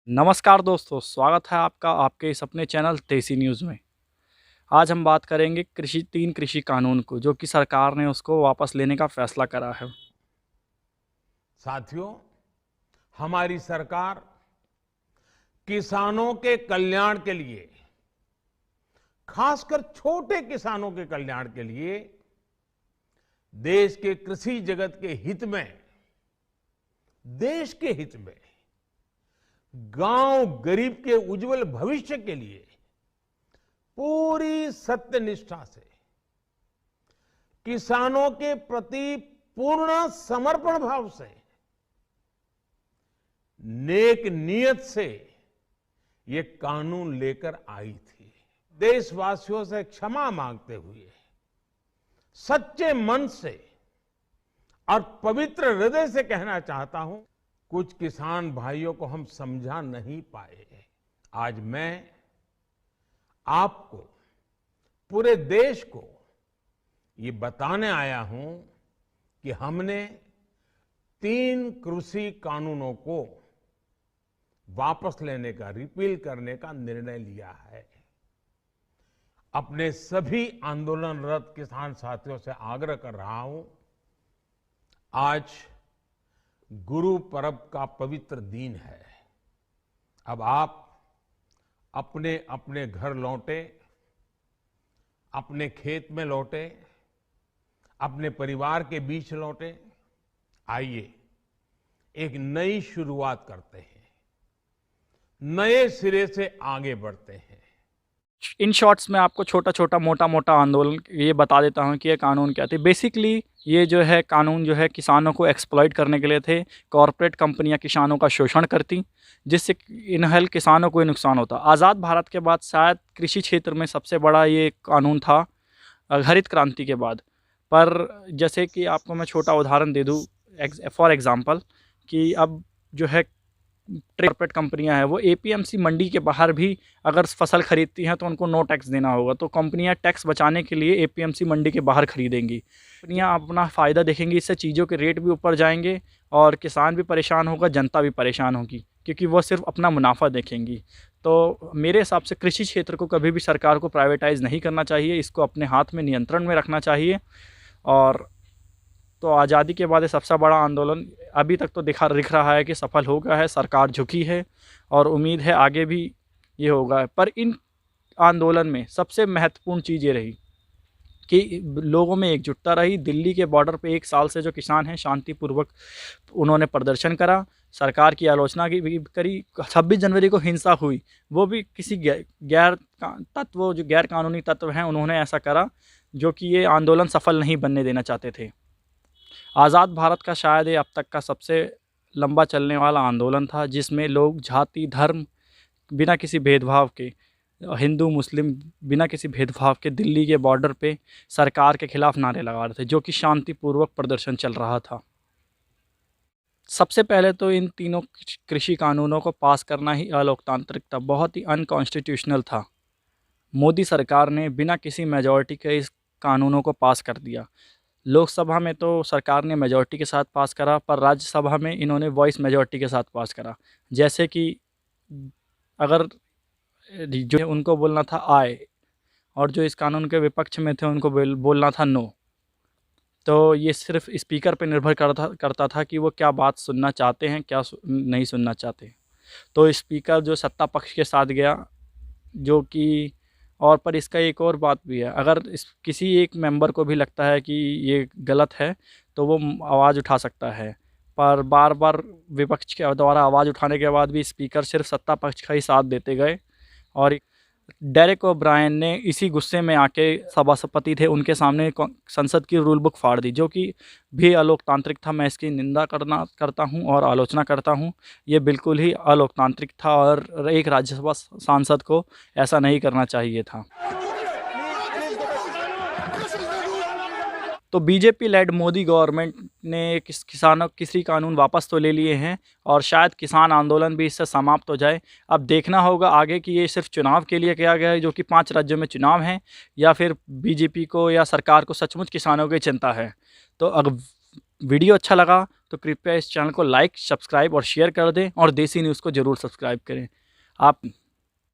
नमस्कार दोस्तों, स्वागत है आपका आपके इस अपने चैनल देसी न्यूज़ में। आज हम बात करेंगे तीन कृषि कानून को, जो कि सरकार ने उसको वापस लेने का फैसला करा है। साथियों, हमारी सरकार किसानों के कल्याण के लिए, खासकर छोटे किसानों के कल्याण के लिए, देश के कृषि जगत के हित में, देश के हित में, गांव गरीब के उज्जवल भविष्य के लिए पूरी सत्यनिष्ठा से, किसानों के प्रति पूर्ण समर्पण भाव से, नेक नियत से ये कानून लेकर आई थी। देशवासियों से क्षमा मांगते हुए, सच्चे मन से और पवित्र हृदय से कहना चाहता हूं, कुछ किसान भाइयों को हम समझा नहीं पाए। आज मैं आपको, पूरे देश को ये बताने आया हूं कि हमने 3 कृषि कानूनों को वापस लेने का, रिपील करने का निर्णय लिया है। अपने सभी आंदोलनरत किसान साथियों से आग्रह कर रहा हूं, आज गुरु पर्व का पवित्र दिन है। अब आप अपने अपने घर लौटे, अपने खेत में लौटे, अपने परिवार के बीच लौटे। आइए एक नई शुरुआत करते हैं, नए सिरे से आगे बढ़ते हैं। इन शॉर्ट्स में आपको छोटा मोटा आंदोलन ये बता देता हूं कि ये कानून क्या थे। बेसिकली ये जो है कानून जो है किसानों को एक्सप्लॉइट करने के लिए थे। कॉरपोरेट कंपनियां किसानों का शोषण करती, जिससे इनहल किसानों को ही नुकसान होता। आज़ाद भारत के बाद शायद कृषि क्षेत्र में सबसे बड़ा ये कानून था, हरित क्रांति के बाद। पर जैसे कि आपको मैं छोटा उदाहरण दे दूँ, फॉर एग्ज़ाम्पल, कि अब जो है कॉर्पोरेट कंपनियां हैं वो एपीएमसी मंडी के बाहर भी अगर फसल खरीदती हैं तो उनको नो टैक्स देना होगा। तो कंपनियां टैक्स बचाने के लिए एपीएमसी मंडी के बाहर खरीदेंगी। कंपनियां अपना फ़ायदा देखेंगी, इससे चीज़ों के रेट भी ऊपर जाएंगे और किसान भी परेशान होगा, जनता भी परेशान होगी, क्योंकि वो सिर्फ अपना मुनाफा देखेंगी। तो मेरे हिसाब से कृषि क्षेत्र को कभी भी सरकार को प्राइवेटाइज़ नहीं करना चाहिए, इसको अपने हाथ में नियंत्रण में रखना चाहिए। और तो आज़ादी के बाद ये सबसे बड़ा आंदोलन अभी तक तो दिख रहा है कि सफल हो गया है, सरकार झुकी है और उम्मीद है आगे भी ये होगा। पर इन आंदोलन में सबसे महत्वपूर्ण चीज़ ये रही कि लोगों में एकजुटता रही। दिल्ली के बॉर्डर पे 1 साल से जो किसान हैं शांतिपूर्वक उन्होंने प्रदर्शन करा, सरकार की आलोचना की भी करी। 26 जनवरी को हिंसा हुई, वो भी किसी गैर तत्व, जो गैर कानूनी तत्व हैं, उन्होंने ऐसा करा जो कि ये आंदोलन सफल नहीं बनने देना चाहते थे। आज़ाद भारत का शायद ये अब तक का सबसे लंबा चलने वाला आंदोलन था, जिसमें लोग जाति धर्म बिना किसी भेदभाव के, हिंदू मुस्लिम बिना किसी भेदभाव के दिल्ली के बॉर्डर पे सरकार के खिलाफ नारे लगा रहे थे, जो कि शांतिपूर्वक प्रदर्शन चल रहा था। सबसे पहले तो इन तीनों कृषि कानूनों को पास करना ही अलोकतांत्रिक था, बहुत ही अनकॉन्स्टिट्यूशनल था। मोदी सरकार ने बिना किसी मेजॉरिटी के इस कानूनों को पास कर दिया। लोकसभा में तो सरकार ने मेजॉरिटी के साथ पास करा, पर राज्यसभा में इन्होंने वॉइस मेजॉरिटी के साथ पास करा। जैसे कि अगर जो उनको बोलना था आय, और जो इस कानून के विपक्ष में थे उनको बोलना था नो। तो ये सिर्फ स्पीकर पर निर्भर करता था कि वो क्या बात सुनना चाहते हैं, क्या नहीं सुनना चाहते। तो स्पीकर जो सत्ता पक्ष के साथ गया, जो कि और पर इसका एक और बात भी है, अगर किसी एक मेंबर को भी लगता है कि ये गलत है तो वो आवाज़ उठा सकता है। पर बार बार विपक्ष के द्वारा आवाज़ उठाने के बाद भी स्पीकर सिर्फ सत्ता पक्ष का ही साथ देते गए। और डेरेक ओब्रायन ने इसी गुस्से में आके, सभापति थे, उनके सामने संसद की रूल बुक फाड़ दी, जो कि भी अलोकतांत्रिक था। मैं इसकी निंदा करता हूं और आलोचना करता हूं। ये बिल्कुल ही अलोकतांत्रिक था और एक राज्यसभा सांसद को ऐसा नहीं करना चाहिए था। तो बीजेपी लेड मोदी गवर्नमेंट ने किसानों कृषि कानून वापस तो ले लिए हैं और शायद किसान आंदोलन भी इससे समाप्त हो जाए। अब देखना होगा आगे कि ये सिर्फ चुनाव के लिए किया गया है, जो कि 5 राज्यों में चुनाव हैं, या फिर बीजेपी को या सरकार को सचमुच किसानों की चिंता है। तो अगर वीडियो अच्छा लगा तो कृपया इस चैनल को लाइक, सब्सक्राइब और शेयर कर दें और देसी न्यूज़ को ज़रूर सब्सक्राइब करें। आप